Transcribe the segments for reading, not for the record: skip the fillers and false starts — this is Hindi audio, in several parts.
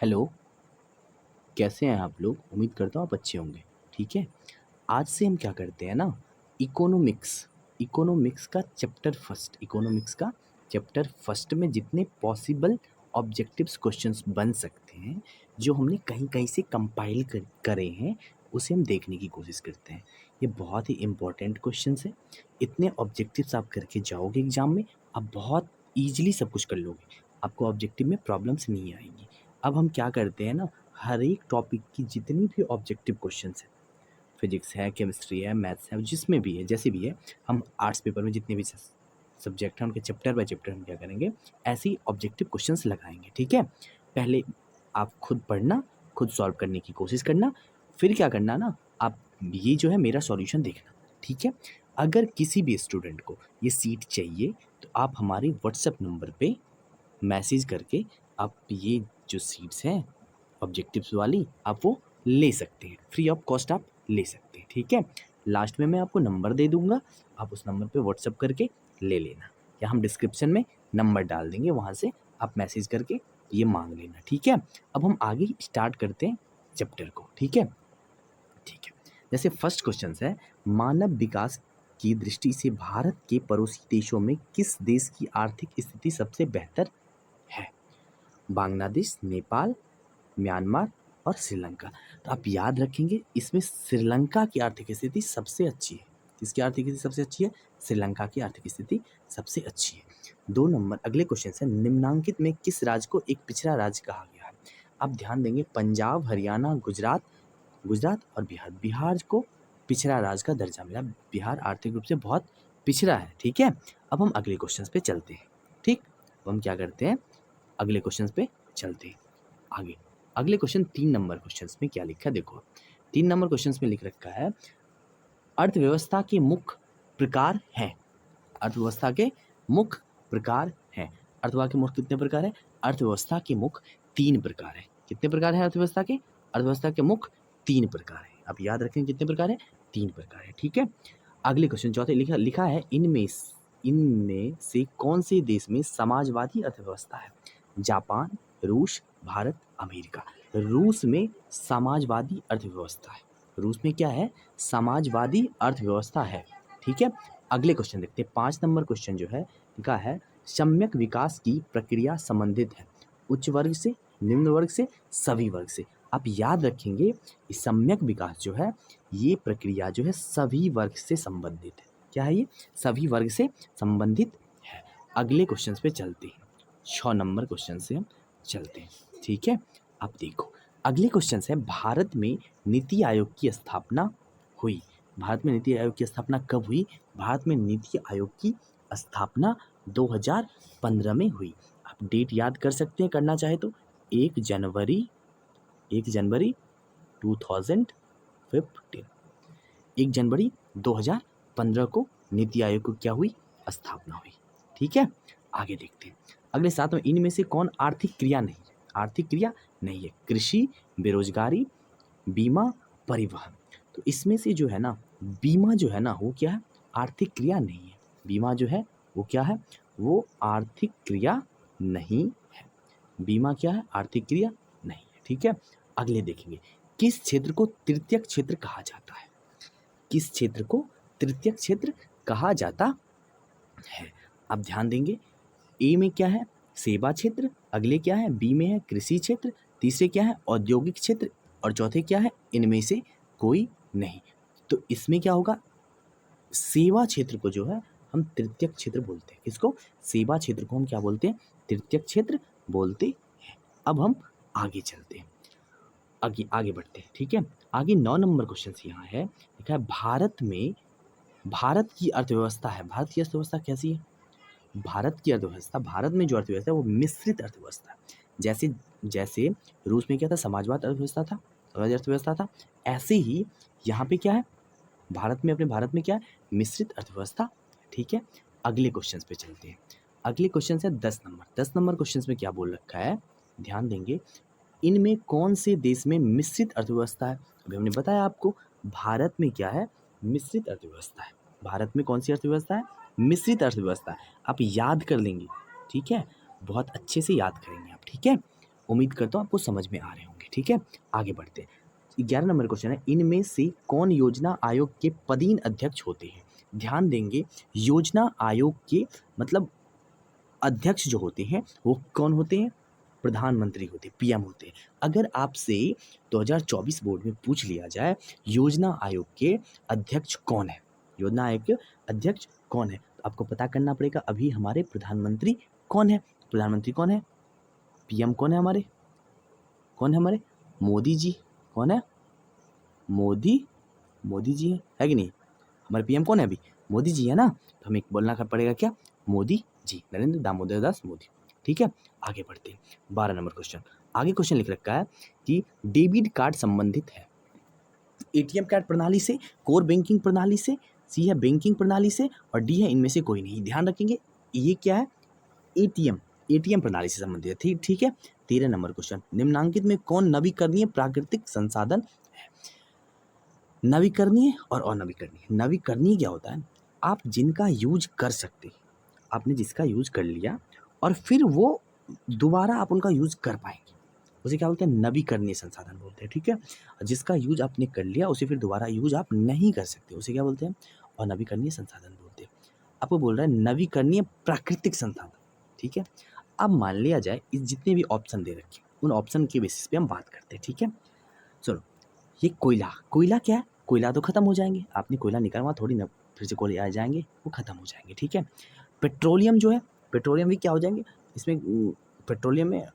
हेलो, कैसे हैं आप लोग? उम्मीद करता हूँ आप अच्छे होंगे, ठीक है? आज से हम क्या करते हैं ना, इकोनॉमिक्स इकोनॉमिक्स का चैप्टर फर्स्ट में जितने पॉसिबल ऑब्जेक्टिव्स क्वेश्चंस बन सकते हैं, जो हमने कहीं-कहीं से कंपाइल करे हैं, उसे हम देखने की कोशिश करते हैं। ये बहुत ही इम्पोर्टेंट क्वेश्चंस हैं। इतने ऑब्जेक्टिव्स आप करके जाओगे एग्ज़ाम में, आप बहुत ईज़िली सब कुछ कर लोगे। आपको ऑब्जेक्टिव में प्रॉब्लम्स नहीं आएँगी। अब हम क्या करते हैं ना, हर एक टॉपिक की जितनी भी ऑब्जेक्टिव क्वेश्चंस हैं, फिजिक्स है, केमिस्ट्री है, मैथ्स है, जिसमें भी है, जैसे भी है, हम आर्ट्स पेपर में जितने भी सब्जेक्ट हैं, उनके चैप्टर बाय चैप्टर हम क्या करेंगे, ऐसे ही ऑब्जेक्टिव क्वेश्चंस लगाएंगे, ठीक है? पहले आप खुद पढ़ना, खुद सॉल्व करने की कोशिश करना, फिर क्या करना ना, आप ये जो है मेरा सॉल्यूशन देखना, ठीक है? अगर किसी भी स्टूडेंट को ये सीट चाहिए, तो आप हमारे व्हाट्सएप नंबर पे मैसेज करके आप ये जो सीट्स हैं ऑब्जेक्टिव्स वाली, आप वो ले सकते हैं, फ्री ऑफ कॉस्ट आप ले सकते हैं, ठीक है? लास्ट में मैं आपको नंबर दे दूँगा, आप उस नंबर पे व्हाट्सएप करके ले लेना, या हम डिस्क्रिप्शन में नंबर डाल देंगे, वहाँ से आप मैसेज करके ये माँग लेना, ठीक है? अब हम आगे स्टार्ट करते हैं चैप्टर को, ठीक है? ठीक है। जैसे फर्स्ट क्वेश्चन है, मानव विकास की दृष्टि से भारत के पड़ोसी देशों में किस देश की आर्थिक स्थिति सबसे बेहतर है? बांग्लादेश, नेपाल, म्यांमार और श्रीलंका। तो आप याद रखेंगे, इसमें श्रीलंका की आर्थिक स्थिति सबसे अच्छी है। किसकी आर्थिक स्थिति सबसे अच्छी है? श्रीलंका की आर्थिक स्थिति सबसे अच्छी है। 2 नंबर अगले क्वेश्चन से, निम्नांकित में किस राज्य को एक पिछड़ा राज्य कहा गया है? आप ध्यान देंगे, पंजाब, हरियाणा, गुजरात और बिहार। बिहार को पिछड़ा राज्य का दर्जा मिला। बिहार आर्थिक रूप से बहुत पिछड़ा है, ठीक है? अब हम अगले क्वेश्चन पे चलते हैं, ठीक? अब हम क्या करते हैं, अगले क्वेश्चन पे चलते हैं आगे। अगले क्वेश्चन 3 नंबर क्वेश्चन में क्या लिखा है देखो। 3 नंबर क्वेश्चन में लिख रखा है, अर्थव्यवस्था के मुख्य प्रकार हैं। अर्थव्यवस्था के मुख्य प्रकार हैं। अर्थव्यवस्था के मुख्य कितने प्रकार हैं? अर्थव्यवस्था के मुख्य 3 प्रकार हैं। कितने प्रकार हैं अर्थव्यवस्था के? अर्थव्यवस्था के मुख्य 3 प्रकार हैं। आप याद रखें कितने प्रकार हैं? 3 प्रकार हैं, ठीक है? अगले क्वेश्चन चौथे लिखा है, इनमें से कौन से देश में समाजवादी अर्थव्यवस्था है? जापान, रूस, भारत, अमेरिका। रूस में समाजवादी अर्थव्यवस्था है। रूस में क्या है? समाजवादी अर्थव्यवस्था है, ठीक है? अगले क्वेश्चन देखते हैं। 5 नंबर क्वेश्चन जो है, लिखा है, सम्यक विकास की प्रक्रिया संबंधित है उच्च वर्ग से, निम्न वर्ग से, सभी वर्ग से। आप याद रखेंगे, ये सम्यक विकास जो है, ये प्रक्रिया जो है सभी वर्ग से संबंधित है। क्या है ये? सभी वर्ग से संबंधित है। अगले क्वेश्चन पे चलते हैं। 6 नंबर क्वेश्चन से हम चलते हैं, ठीक है? अब देखो, अगले क्वेश्चन है, भारत में नीति आयोग की स्थापना हुई। भारत में नीति आयोग की स्थापना कब हुई? भारत में नीति आयोग की स्थापना 2015 में हुई। आप डेट याद कर सकते हैं, करना चाहे तो 1 जनवरी 2015। 1 जनवरी 2015 को नीति आयोग को क्या हुई? स्थापना हुई, ठीक है? आगे देखते हैं। अगले 7 में, इनमें से कौन आर्थिक क्रिया नहीं है? आर्थिक क्रिया नहीं है, कृषि, बेरोजगारी, बीमा, परिवहन। तो इसमें से जो है ना, बीमा जो है ना, वो क्या है? आर्थिक क्रिया नहीं है। बीमा जो है वो क्या है? वो आर्थिक क्रिया नहीं है। बीमा क्या है? आर्थिक क्रिया नहीं है, ठीक है? अगले देखेंगे, किस क्षेत्र को तृतीयक क्षेत्र कहा जाता है? किस क्षेत्र को तृतीयक क्षेत्र कहा जाता है? आप ध्यान देंगे, ए में क्या है? सेवा क्षेत्र। अगले क्या है? बी में है कृषि क्षेत्र। तीसरे क्या है? औद्योगिक क्षेत्र। और चौथे क्या है? इनमें से कोई नहीं। तो इसमें क्या होगा? सेवा क्षेत्र को जो है हम तृतीयक क्षेत्र बोलते हैं। किसको? सेवा क्षेत्र को हम क्या बोलते हैं? तृतीयक क्षेत्र बोलते हैं। अब हम आगे चलते हैं, आगे आगे बढ़ते हैं, ठीक है? आगे 9 नंबर क्वेश्चन यहाँ है, लिखा है, भारत की अर्थव्यवस्था है। भारत की अर्थव्यवस्था कैसी है? भारत की अर्थव्यवस्था, भारत में जो अर्थव्यवस्था है वो मिश्रित अर्थव्यवस्था है। जैसे जैसे रूस में क्या था? समाजवाद अर्थव्यवस्था था, राज्य अर्थव्यवस्था था। ऐसे ही यहाँ पे क्या है? भारत में क्या है? मिश्रित अर्थव्यवस्था, ठीक है? अगले क्वेश्चन पे चलते हैं। अगले क्वेश्चन है 10 नंबर। 10 नंबर क्वेश्चन में क्या बोल रखा है? ध्यान देंगे, इनमें कौन से देश में मिश्रित अर्थव्यवस्था है? अभी हमने बताया आपको, भारत में क्या है? मिश्रित अर्थव्यवस्था है। भारत में कौन सी अर्थव्यवस्था है? मिश्रित अर्थव्यवस्था है। आप याद कर लेंगे, ठीक है? बहुत अच्छे से याद करेंगे आप, ठीक है? उम्मीद करता हूँ आपको समझ में आ रहे होंगे। ठीक है, आगे बढ़ते हैं। 11 नंबर क्वेश्चन है, इनमें से कौन योजना आयोग के पदीन अध्यक्ष होते हैं? ध्यान देंगे, योजना आयोग के मतलब अध्यक्ष जो होते हैं वो कौन होते हैं? प्रधानमंत्री होते हैं, पीएम होते हैं। अगर आपसे 2024 बोर्ड में पूछ लिया जाए योजना आयोग के अध्यक्ष कौन है, योजना आयोग के अध्यक्ष कौन है, तो आपको पता करना पड़ेगा अभी हमारे प्रधानमंत्री कौन है। प्रधानमंत्री कौन है? पीएम कौन है हमारे? कौन है हमारे? मोदी जी। कौन है? मोदी जी है कि नहीं? हमारे पीएम कौन है अभी? मोदी जी है ना। तो हमें बोलना पड़ेगा क्या? मोदी जी, नरेंद्र दामोदर दास मोदी। ठीक है, आगे बढ़ते हैं। 12 नंबर क्वेश्चन, आगे क्वेश्चन लिख रखा है कि डेबिट कार्ड संबंधित है एटीएम कार्ड प्रणाली से, कोर बैंकिंग प्रणाली से, सी है बैंकिंग प्रणाली से और डी है इनमें से कोई नहीं। ध्यान रखेंगे ये क्या है? एटीएम प्रणाली से संबंधित है। ठीक है। 13 नंबर क्वेश्चन, निम्नांकित में कौन नवीकरणीय प्राकृतिक संसाधन है? नवीकरणीय और अनवीकरणीय। नवीकरणीय क्या होता है? आप जिनका यूज कर सकते, आपने जिसका यूज कर लिया और फिर वो दोबारा आप उनका यूज कर पाएंगे, उसे क्या बोलते हैं? नवीकरणीय संसाधन बोलते हैं। ठीक है, जिसका यूज आपने कर लिया उसे फिर दोबारा यूज आप नहीं कर सकते, उसे क्या बोलते हैं? अनवीकरणीय संसाधन बोलते हैं। आपको बोल रहा है नवीकरणीय प्राकृतिक संसाधन। ठीक है, अब मान लिया जाए इस जितने भी ऑप्शन दे रखे उन ऑप्शन के बेसिस पे हम बात करते हैं। ठीक है, सुनो, ये कोयला क्या है? कोयला तो खत्म हो जाएंगे, आपने कोयला निकाला थोड़ी ना फिर से कोयले आ जाएंगे, वो खत्म हो जाएंगे। ठीक है, पेट्रोलियम जो है, पेट्रोलियम भी क्या हो जाएंगे इसमें? पेट्रोलियम में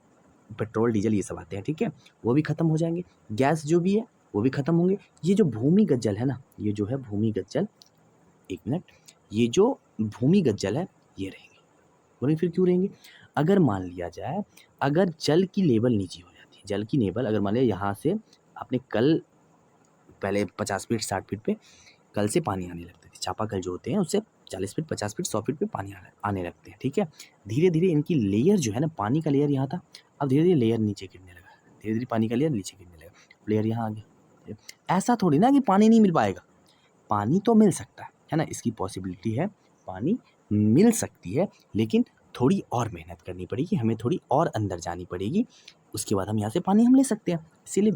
पेट्रोल डीजल ये सब आते हैं। ठीक है, वो भी खत्म हो जाएंगे। गैस जो भी है वो भी खत्म होंगे। ये जो भूमिगत जल है ना, ये जो है भूमिगत जल, एक मिनट, ये जो भूमिगत जल है ये रहेंगे। बोलेंगे फिर क्यों रहेंगे? अगर मान लिया जाए अगर जल की लेवल नीचे हो जाती है, जल की लेवल अगर मान लिया यहाँ से आपने कल पहले 50 फीट 60 फीट पे कल से पानी आने लगते थे, चापाकल जो होते हैं उससे 40 फीट 50 फीट 100 फीट पे पानी आने लगते हैं। ठीक है, धीरे धीरे इनकी लेयर जो है ना, पानी का लेयर यहाँ था, अब धीरे धीरे लेयर नीचे गिरने लगा, धीरे धीरे पानी का लेयर नीचे गिरने लगा, लेयर यहाँ आ गया। ऐसा थोड़ी ना कि पानी नहीं मिल पाएगा, पानी तो मिल सकता है ना, इसकी पॉसिबिलिटी है, पानी मिल सकती है, लेकिन थोड़ी और मेहनत करनी पड़ेगी, हमें थोड़ी और अंदर जानी पड़ेगी, उसके बाद हम यहाँ से पानी हम ले सकते हैं। इसीलिए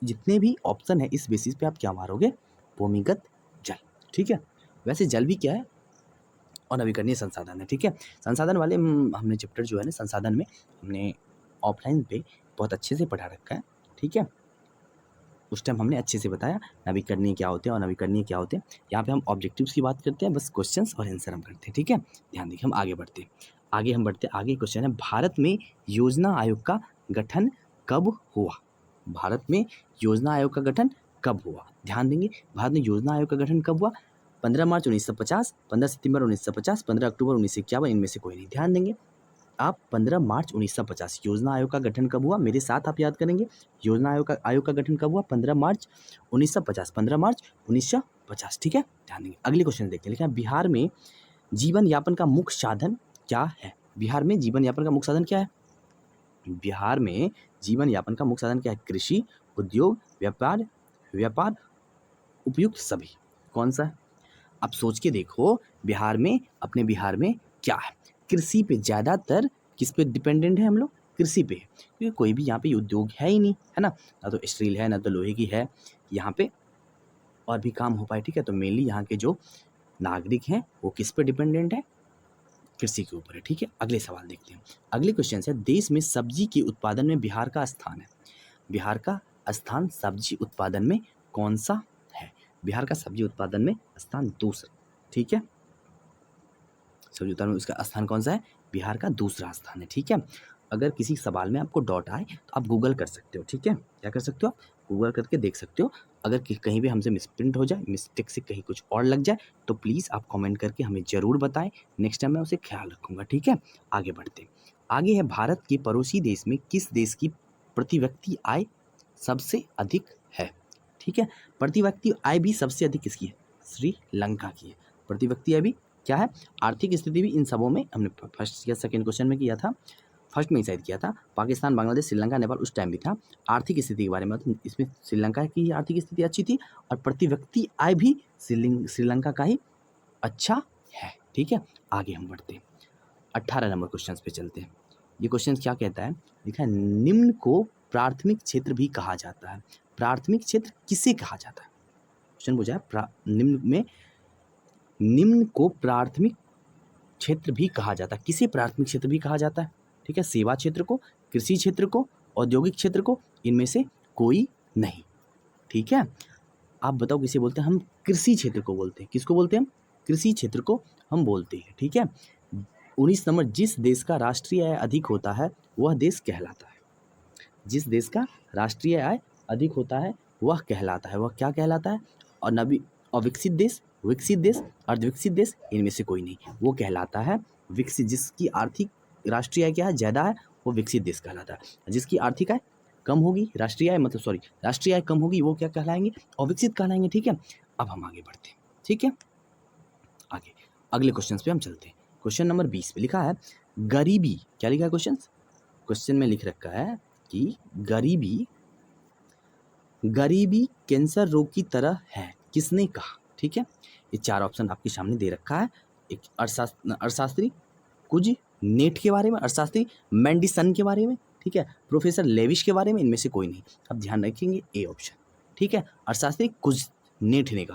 जितने भी ऑप्शन है इस बेसिस पे आप क्या मारोगे? भूमिगत जल। ठीक है, वैसे जल भी क्या है? और नवीकरणीय संसाधन है। ठीक है, संसाधन वाले हमने चैप्टर जो है ना संसाधन में हमने ऑफलाइन पे बहुत अच्छे से पढ़ा रखा है। ठीक है, उस टाइम हमने अच्छे से बताया नवीकरणीय क्या होते हैं और नवीकरणीय क्या होते हैं। यहाँ पे हम ऑब्जेक्टिव्स की बात करते हैं, बस क्वेश्चंस और आंसर हम करते हैं। ठीक है, ध्यान देखिए, हम आगे बढ़ते हैं। आगे क्वेश्चन है, भारत में योजना आयोग का गठन कब हुआ? भारत में योजना आयोग का गठन कब हुआ? ध्यान देंगे, भारत में योजना आयोग का गठन कब हुआ? 15 मार्च 1950, 15 सितंबर 1950, 15 अक्टूबर 1951, इनमें से कोई नहीं। ध्यान देंगे आप, 15 मार्च 1950 योजना आयोग का गठन कब हुआ? मेरे साथ आप याद करेंगे, योजना आयोग का गठन कब हुआ? 15 मार्च 1950, 15 मार्च 1950। ठीक है, ध्यान देंगे। अगले क्वेश्चन देखते हैं, लिखा है बिहार में जीवन यापन का मुख्य साधन क्या है? बिहार में जीवन यापन का मुख्य साधन क्या है? बिहार में जीवन यापन का मुख्य साधन क्या है? कृषि, उद्योग, व्यापार, उपयुक्त सभी। कौन सा है? आप सोच के देखो, बिहार में, अपने बिहार में क्या है? कृषि पे ज़्यादातर किस पे डिपेंडेंट है हम लोग? कृषि पे, क्योंकि कोई भी यहाँ पे उद्योग है ही नहीं, है ना तो स्टील है ना तो लोहे की है यहाँ पे और भी काम हो पाए। ठीक है, तो मेनली यहाँ के जो नागरिक हैं वो किस पे डिपेंडेंट है? कृषि के ऊपर है। ठीक है, अगले सवाल देखते हैं। अगले क्वेश्चन है, देश में सब्जी के उत्पादन में बिहार का स्थान है। बिहार का स्थान सब्जी उत्पादन में कौन सा है? बिहार का सब्जी उत्पादन में स्थान दूसरा। ठीक है, सब्जी उत्पादन में उसका स्थान कौन सा है? बिहार का दूसरा स्थान है। ठीक है, अगर किसी सवाल में आपको डाउट आए तो आप गूगल कर सकते हो। ठीक है, क्या कर सकते हो आप? गूगल करके देख सकते हो। अगर कहीं भी हमसे मिसप्रिंट हो जाए, मिस्टेक से कहीं कुछ और लग जाए तो प्लीज़ आप कमेंट करके हमें ज़रूर बताएं, नेक्स्ट टाइम मैं उसे ख्याल रखूँगा। ठीक है, आगे बढ़ते हैं। आगे है, भारत के पड़ोसी देश में किस देश की प्रति व्यक्ति आय सबसे अधिक है? ठीक है, प्रति व्यक्ति आय भी सबसे अधिक किसकी है? श्रीलंका की है। प्रति व्यक्ति आय भी क्या है? आर्थिक स्थिति भी इन सबों में हमने फर्स्ट या सेकंड क्वेश्चन में किया था, फर्स्ट में ही शायद किया था। पाकिस्तान, बांग्लादेश, श्रीलंका, नेपाल उस टाइम भी था। आर्थिक स्थिति के बारे में तो इसमें श्रीलंका की आर्थिक स्थिति अच्छी थी और प्रति व्यक्ति आय भी श्रीलंका का ही अच्छा है। ठीक है, आगे हम बढ़ते हैं। 18 नंबर क्वेश्चन पे चलते हैं। ये क्वेश्चन क्या कहता है, लिखा है निम्न को प्राथमिक क्षेत्र भी कहा जाता है। प्राथमिक क्षेत्र किसे कहा जाता है? क्वेश्चन पूछा है निम्न को प्राथमिक क्षेत्र भी कहा जाता है। किसे प्राथमिक क्षेत्र भी कहा जाता है? ठीक है, सेवा क्षेत्र को, कृषि क्षेत्र को, औद्योगिक क्षेत्र को, इनमें से कोई नहीं। ठीक है, आप बताओ किसे बोलते हैं? हम कृषि क्षेत्र को बोलते हैं। किसको बोलते हैं हम? कृषि क्षेत्र को हम बोलते हैं। ठीक है, 19 नंबर, जिस देश का राष्ट्रीय आय अधिक होता है वह देश कहलाता है। जिस देश का राष्ट्रीय आय अधिक होता है वह कहलाता है। वह क्या कहलाता है? और अविकसित देश, विकसित देश, अर्धविकसित देश, इनमें से कोई नहीं। वो कहलाता है विकसित। जिसकी आर्थिक राष्ट्रीय आय क्या है, ज़्यादा है, वो विकसित देश कहलाता है। जिसकी आर्थिक आय कम होगी, राष्ट्रीय आय कम होगी, वो क्या कहलाएंगे? अविकसित कहलाएंगे। ठीक है, अब हम आगे बढ़ते हैं। ठीक है, आगे अगले क्वेश्चन पे हम चलते हैं। क्वेश्चन नंबर 20 पे लिखा है गरीबी, क्या लिखा है क्वेश्चन में लिख रखा है कि गरीबी कैंसर रोग की तरह है, किसने कहा? ठीक है, ये 4 ऑप्शन आपके सामने दे रखा है। एक अर्थशास्त्री कुछ नेट के बारे में, अर्थशास्त्री मेंडिसन के बारे में, ठीक है, प्रोफेसर लेविश के बारे में, इनमें से कोई नहीं। अब ध्यान रखेंगे ए ऑप्शन। ठीक है, अर्थशास्त्री कुछ नेट ने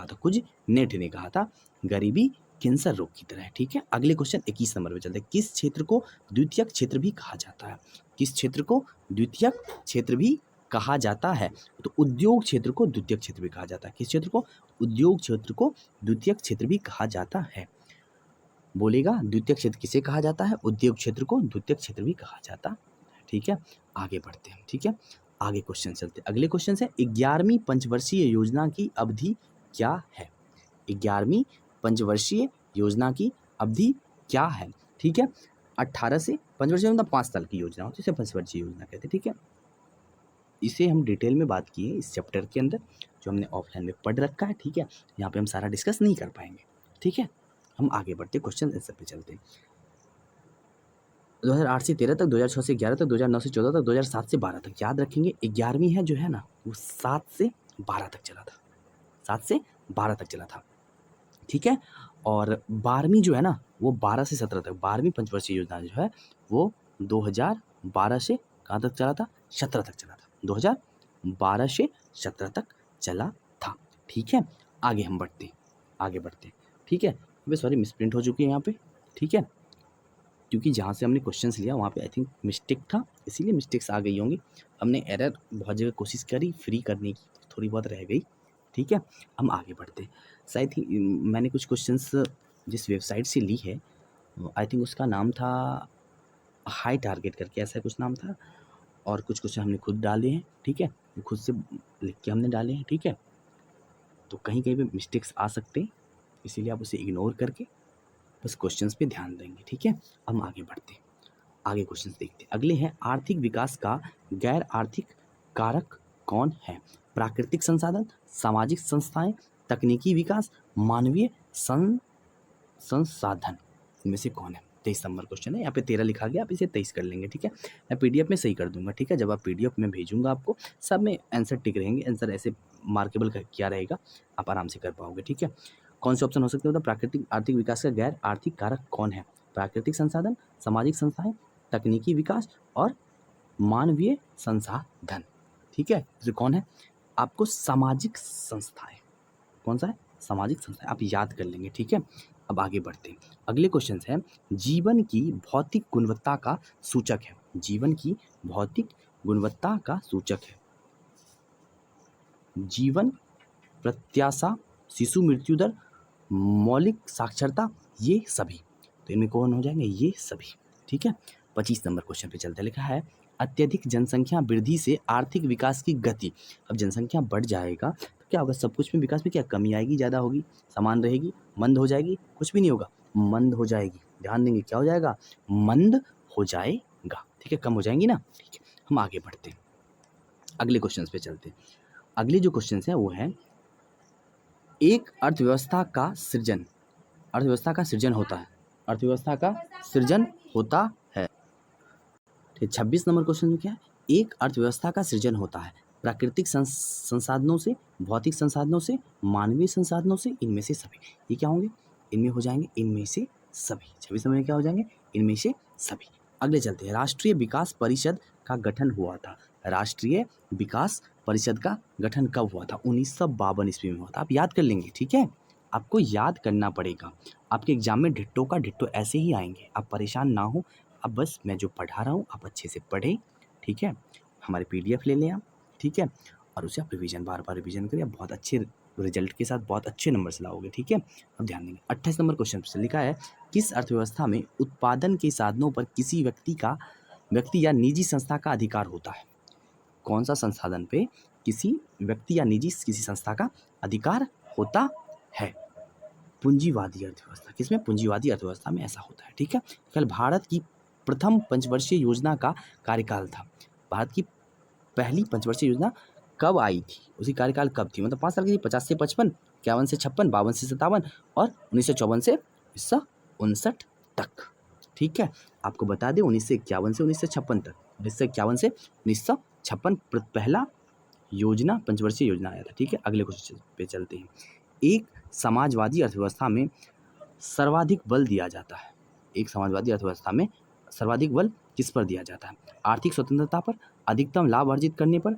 कहा था गरीबी कैंसर रोग की तरह है। ठीक है, अगले क्वेश्चन 21 नंबर पे चलते हैं। किस क्षेत्र को द्वितीयक क्षेत्र भी कहा जाता है? किस क्षेत्र को द्वितीयक क्षेत्र भी कहा जाता है? तो उद्योग क्षेत्र को द्वितीयक क्षेत्र भी कहा जाता है। किस क्षेत्र को? उद्योग क्षेत्र को द्वितीयक क्षेत्र भी कहा जाता है। बोलेगा द्वितीयक क्षेत्र किसे कहा जाता है? उद्योग क्षेत्र को द्वितीयक क्षेत्र भी कहा जाता है। ठीक है, आगे बढ़ते हैं। ठीक है, आगे क्वेश्चन चलते हैं। अगले क्वेश्चन है 11वीं पंचवर्षीय योजना की अवधि क्या है? 11वीं पंचवर्षीय योजना की अवधि क्या है? ठीक है, 18 से पंचवर्षीय मतलब 5 साल की योजना होती है, इसे पंचवर्षीय योजना कहते हैं। ठीक है, इसे हम डिटेल में बात किए इस चैप्टर के अंदर, जो हमने ऑफलाइन में पढ़ रखा है। ठीक है, यहाँ पे हम सारा डिस्कस नहीं कर पाएंगे। ठीक है, हम आगे बढ़ते क्वेश्चन आंसर पे चलते हैं। 2008 से 13 तक, 2006 से 11 तक, 2009 से 14 तक, 2007 से 12 तक। याद रखेंगे 11वीं है जो है ना, वो 7 से 12 तक चला था। 7 से 12 तक चला था। ठीक है, और 12वीं जो है ना, वो 12 से 17 तक। 12वीं पंचवर्षीय योजना जो है वो 2012 से कहाँ तक चला था? 17 तक चला था। 2012 से 17 तक चला था। ठीक है, आगे हम आगे बढ़ते हैं। ठीक है, अबे सॉरी, मिसप्रिंट हो चुकी है यहाँ पे। ठीक है, क्योंकि जहाँ से हमने क्वेश्चंस लिया वहाँ पे आई थिंक मिस्टेक था, इसीलिए मिस्टेक्स आ गई होंगी। हमने एरर बहुत जगह कोशिश करी फ्री करने की, थोड़ी बहुत रह गई। ठीक है, हम आगे बढ़ते हैं। शायद ही मैंने कुछ क्वेश्चंस जिस वेबसाइट से ली है, आई थिंक उसका नाम था हाई टारगेट करके, ऐसा कुछ नाम था। और कुछ क्वेश्चन हमने खुद डाले हैं। ठीक है, खुद से लिख के हमने डाले हैं। ठीक है, तो कहीं कहीं पे मिस्टेक्स आ सकते हैं, इसीलिए आप उसे इग्नोर करके बस क्वेश्चंस पे ध्यान देंगे। ठीक है, हम आगे बढ़ते हैं। आगे क्वेश्चंस देखते हैं। अगले हैं आर्थिक विकास का गैर आर्थिक कारक कौन है? प्राकृतिक संसाधन, सामाजिक संस्थाएं, तकनीकी विकास, मानवीय संसाधन, इनमें से कौन है? 23 नंबर क्वेश्चन है, यहाँ पे 13 लिखा गया, आप इसे 23 कर लेंगे। ठीक है, मैं पीडीएफ में सही कर दूंगा। ठीक है, जब आप पीडीएफ में भेजूंगा आपको, सब में आंसर टिक रहेंगे, आंसर ऐसे मार्केबल क्या रहेगा, आप आराम से कर पाओगे। ठीक है, कौन से ऑप्शन हो सकते हैं? प्राकृतिक आर्थिक विकास का गैर आर्थिक कारक कौन है? प्राकृतिक संसाधन, सामाजिक संस्थाएं, तकनीकी विकास और मानवीय संसाधन। ठीक है, ये कौन है? आपको सामाजिक संस्थाएं, कौन सा है? सामाजिक संस्थाएं, आप याद कर लेंगे। ठीक है, अब आगे बढ़ते हैं। अगले क्वेश्चन है जीवन की भौतिक गुणवत्ता का सूचक है। जीवन की भौतिक गुणवत्ता का सूचक है जीवन प्रत्याशा, शिशु मृत्यु दर, मौलिक साक्षरता, ये सभी। तो इनमें कौन हो जाएंगे? ये सभी। ठीक है, 25 नंबर क्वेश्चन पे चलते। लिखा है अत्यधिक जनसंख्या वृद्धि से आर्थिक विकास की गति। अब जनसंख्या बढ़ जाएगा तो क्या होगा? सब कुछ में विकास में क्या कमी आएगी, ज़्यादा होगी, समान रहेगी, मंद हो जाएगी? कुछ भी नहीं होगा, मंद हो जाएगी। ध्यान देंगे, क्या हो जाएगा? मंद हो जाएगा। ठीक है, कम हो जाएंगी ना। ठीक है, हम आगे बढ़ते हैं, अगले क्वेश्चन पे चलते हैं। अगले जो क्वेश्चन है वो है एक अर्थव्यवस्था का सृजन होता है। अर्थव्यवस्था का सृजन होता है। ठीक, 26 नंबर क्वेश्चन में क्या है? एक अर्थव्यवस्था का सृजन होता है प्राकृतिक संसाधनों से, भौतिक संसाधनों से, मानवीय संसाधनों से, इनमें से सभी। ये क्या होंगे? इनमें हो जाएंगे इनमें से सभी। 26 नंबर में क्या हो जाएंगे? इनमें से सभी। अगले चलते हैं, राष्ट्रीय विकास परिषद का गठन हुआ था। राष्ट्रीय विकास परिषद का गठन कब हुआ था? 1952 ईस्वी में हुआ था। आप याद कर लेंगे, ठीक है, आपको याद करना पड़ेगा। आपके एग्जाम में डिट्टो का डिट्टो ऐसे ही आएंगे, आप परेशान ना हो। अब बस मैं जो पढ़ा रहा हूँ आप अच्छे से पढ़ें, ठीक है। हमारे पीडीएफ ले लें आप, ठीक है, और उसे आप रिवीजन, बार बार रिवीजन करिए। आप बहुत अच्छे रिजल्ट के साथ बहुत अच्छे नंबर से लाओगे, ठीक है। अब ध्यान देंगे, 28 नंबर क्वेश्चन से लिखा है, किस अर्थव्यवस्था में उत्पादन के साधनों पर किसी व्यक्ति या निजी संस्था का अधिकार होता है? कौन सा संसाधन पे किसी व्यक्ति या निजी किसी संस्था का अधिकार होता है? पूंजीवादी अर्थव्यवस्था। किसमें? पूंजीवादी अर्थव्यवस्था में ऐसा होता है, ठीक है। कल भारत की प्रथम पंचवर्षीय योजना का कार्यकाल था। भारत की पहली पंचवर्षीय योजना कब आई थी? उसकी कार्यकाल कब थी? मतलब 5 साल की थी। 50 से 55, 51 से 56, 52 से 57 और 1954 से 1959 तक, ठीक है। आपको बता दें 1951 से 1956 तक, 1951 से 1956 पहला योजना, पंचवर्षीय योजना आया था, ठीक है। अगले क्वेश्चन पे चलते हैं। एक समाजवादी अर्थव्यवस्था में सर्वाधिक बल दिया जाता है। एक समाजवादी अर्थव्यवस्था में सर्वाधिक बल किस पर दिया जाता है? आर्थिक स्वतंत्रता पर, अधिकतम लाभ अर्जित करने पर,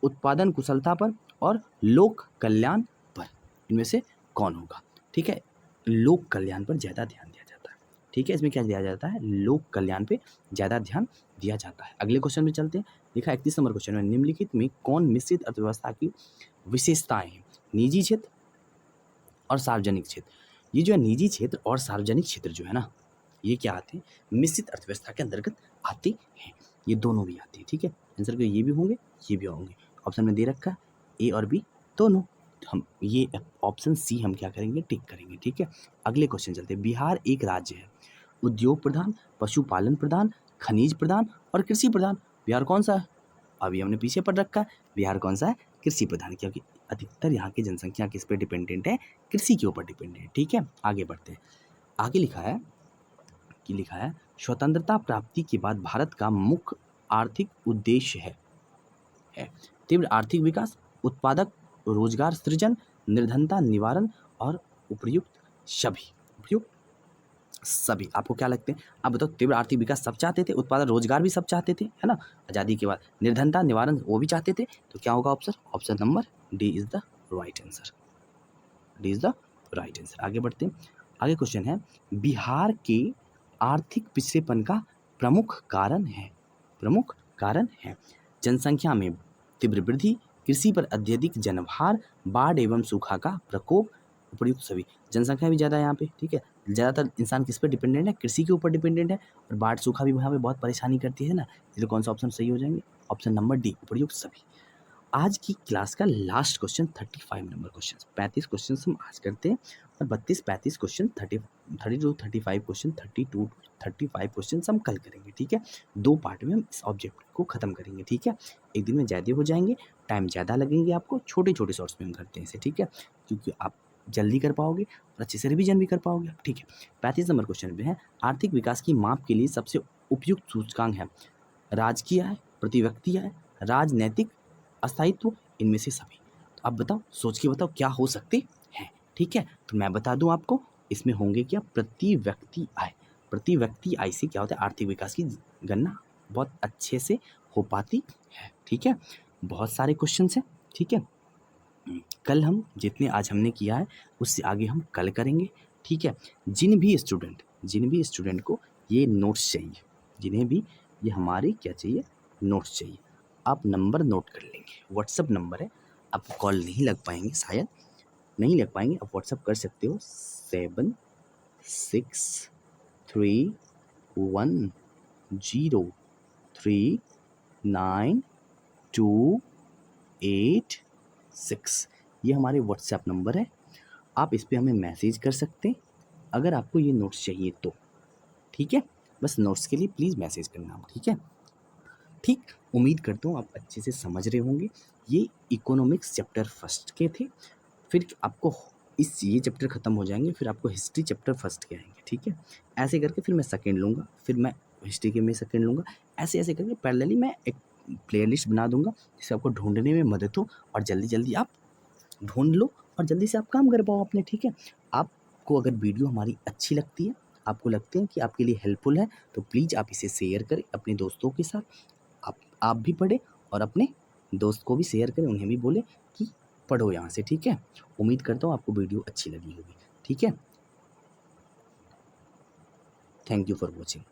उत्पादन कुशलता पर और लोक कल्याण पर। इनमें से कौन होगा? ठीक है, लोक कल्याण पर ज़्यादा ध्यान दिया जाता है, ठीक है। इसमें क्या दिया जाता है? लोक कल्याण पे ज़्यादा ध्यान दिया जाता है। अगले क्वेश्चन में चलते हैं। लिखा 31 नंबर क्वेश्चन में, निम्नलिखित में कौन मिश्रित अर्थव्यवस्था की विशेषताएं हैं? निजी क्षेत्र और सार्वजनिक क्षेत्र। ये जो है निजी क्षेत्र और सार्वजनिक क्षेत्र जो है ना, ये क्या आते हैं? मिश्रित अर्थव्यवस्था के अंतर्गत आते हैं। ये दोनों भी आते हैं, ठीक है। आंसर के ये भी होंगे, ये भी होंगे। ऑप्शन में दे रखा है ए और बी दोनों। हम ये ऑप्शन सी हम क्या करेंगे? टिक करेंगे, ठीक है। अगले क्वेश्चन चलते हैं। बिहार एक राज्य है, उद्योग प्रधान, पशुपालन प्रधान, खनिज प्रधान और कृषि प्रधान। बिहार कौन सा है? अभी हमने पीछे पढ़ रखा है। बिहार कौन सा है? कृषि प्रधान, क्योंकि अधिकतर यहाँ की जनसंख्या किस पे डिपेंडेंट है? कृषि के ऊपर डिपेंडेंट है, ठीक है। आगे बढ़ते हैं। आगे लिखा है स्वतंत्रता प्राप्ति के बाद भारत का मुख्य आर्थिक उद्देश्य है तीव्र आर्थिक विकास, उत्पादक रोजगार सृजन, निर्धनता निवारण और उपयुक्त सभी। आपको क्या लगते हैं? आप बताओ। तीव्र आर्थिक विकास सब चाहते थे, उत्पादन रोजगार भी सब चाहते थे, है ना, आज़ादी के बाद। निर्धनता निवारण वो भी चाहते थे। तो क्या होगा option? Option number D is the right answer. D is the right answer. आगे बढ़ते हैं। आगे क्वेश्चन है, बिहार के आर्थिक पिछड़ेपन का प्रमुख कारण है जनसंख्या में तीव्र वृद्धि, कृषि पर अत्यधिक जनभार, बाढ़ एवं सूखा का प्रकोप, उपयुक्त सभी। जनसंख्या भी ज़्यादा है यहाँ पे, ठीक है। ज़्यादातर इंसान किस पर डिपेंडेंट है? कृषि के ऊपर डिपेंडेंट है। और बाढ़ सूखा भी यहाँ पे बहुत परेशानी करती है ना, इसलिए कौन सा ऑप्शन सही हो जाएंगे? ऑप्शन नंबर डी, उपयुक्त सभी। आज की क्लास का last question 35 number question. 35 question हम आज करते हैं और 32-35 क्वेश्चन 32 35 क्वेश्चन 32 35 क्वेश्चन हम कल करेंगे, ठीक है। 2 पार्ट में हम इस ऑब्जेक्ट को ख़त्म करेंगे, ठीक है। एक दिन में ज़्यादा हो जाएंगे, टाइम ज़्यादा लगेंगे आपको। छोटे छोटे शॉर्ट्स में हम करते हैं इसे, ठीक है, क्योंकि आप जल्दी कर पाओगे और अच्छे से रिवीजन भी कर पाओगे, ठीक है। 35 नंबर क्वेश्चन में है, आर्थिक विकास की माप के लिए सबसे उपयुक्त सूचकांक है? राजकीय आय, प्रति व्यक्ति आय, राजनैतिक अस्थायित्व, इनमें से सभी। तो आप बताओ, सोच के बताओ क्या हो सकते हैं, ठीक है। तो मैं बता दूं आपको, इसमें होंगे क्या? प्रति व्यक्ति आय। प्रति व्यक्ति आय से क्या होता है? आर्थिक विकास की गणना बहुत अच्छे से हो पाती है, ठीक है। बहुत सारे क्वेश्चन हैं, ठीक है। कल हम जितने आज हमने किया है उससे आगे हम कल करेंगे, ठीक है। जिन भी स्टूडेंट को ये नोट्स चाहिए, जिन्हें भी ये हमारे क्या चाहिए? नोट्स चाहिए, आप नंबर नोट कर लेंगे। व्हाट्सअप नंबर है, आपको कॉल नहीं लग पाएंगे, शायद नहीं लग पाएंगे। आप व्हाट्सअप कर सकते हो 7631039286। ये हमारे व्हाट्सएप नंबर है, आप इस पर हमें मैसेज कर सकते हैं अगर आपको ये नोट्स चाहिए तो, ठीक है। बस नोट्स के लिए प्लीज़ मैसेज करना आप, ठीक है। ठीक, उम्मीद करता हूँ आप अच्छे से समझ रहे होंगे। ये इकोनॉमिक्स चैप्टर फर्स्ट के थे। फिर आपको ये चैप्टर ख़त्म हो जाएंगे, फिर आपको हिस्ट्री चैप्टर फर्स्ट के आएंगे, ठीक है। ऐसे करके फिर मैं सेकंड लूँगा, फिर मैं हिस्ट्री के में सेकंड लूँगा। ऐसे ऐसे करके पैरेलली मैं एक प्लेलिस्ट बना दूँगा जिससे आपको ढूंढने में मदद हो और जल्दी जल्दी आप ढूंढ लो और जल्दी से आप काम कर पाओ अपने, ठीक है। आपको अगर वीडियो हमारी अच्छी लगती है आपको लगते हैं कि आपके लिए हेल्पफुल है तो प्लीज़ आप इसे शेयर करें अपने दोस्तों के साथ। आप भी पढ़ें और अपने दोस्त को भी शेयर करें, उन्हें भी बोलें कि पढ़ो यहाँ से, ठीक है? उम्मीद करता हूँ आपको वीडियो अच्छी लगी होगी, ठीक है? Thank you for watching.